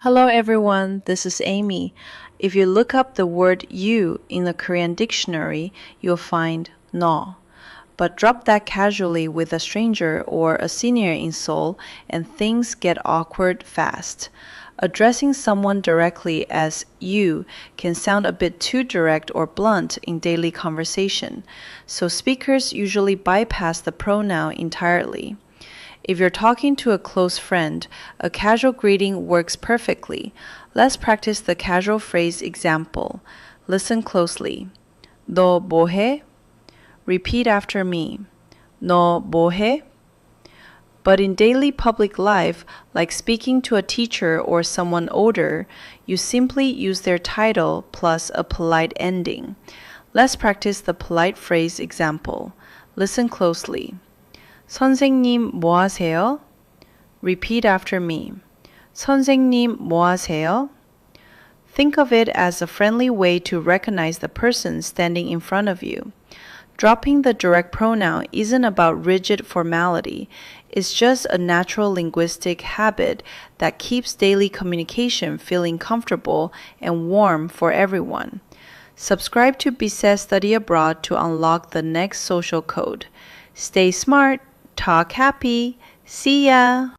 Hello everyone, this is Amy. If you look up the word you in the Korean dictionary, you'll find no. But drop that casually with a stranger or a senior in Seoul and things get awkward fast. Addressing someone directly as you can sound a bit too direct or blunt in daily conversation, so speakers usually bypass the pronoun entirely. If you're talking to a close friend, a casual greeting works perfectly. Let's practice the casual phrase example. Listen closely. 너 뭐해? Repeat after me. 너 뭐해? But in daily public life, like speaking to a teacher or someone older, you simply use their title plus a polite ending. Let's practice the polite phrase example. Listen closely. 선생님 뭐 하세요? Repeat after me. 선생님 뭐 하세요? Think of it as a friendly way to recognize the person standing in front of you. Dropping the direct pronoun isn't about rigid formality. It's just a natural linguistic habit that keeps daily communication feeling comfortable and warm for everyone. Subscribe to Bisset Study Abroad to unlock the next social code. Stay smart. Talk happy. See ya!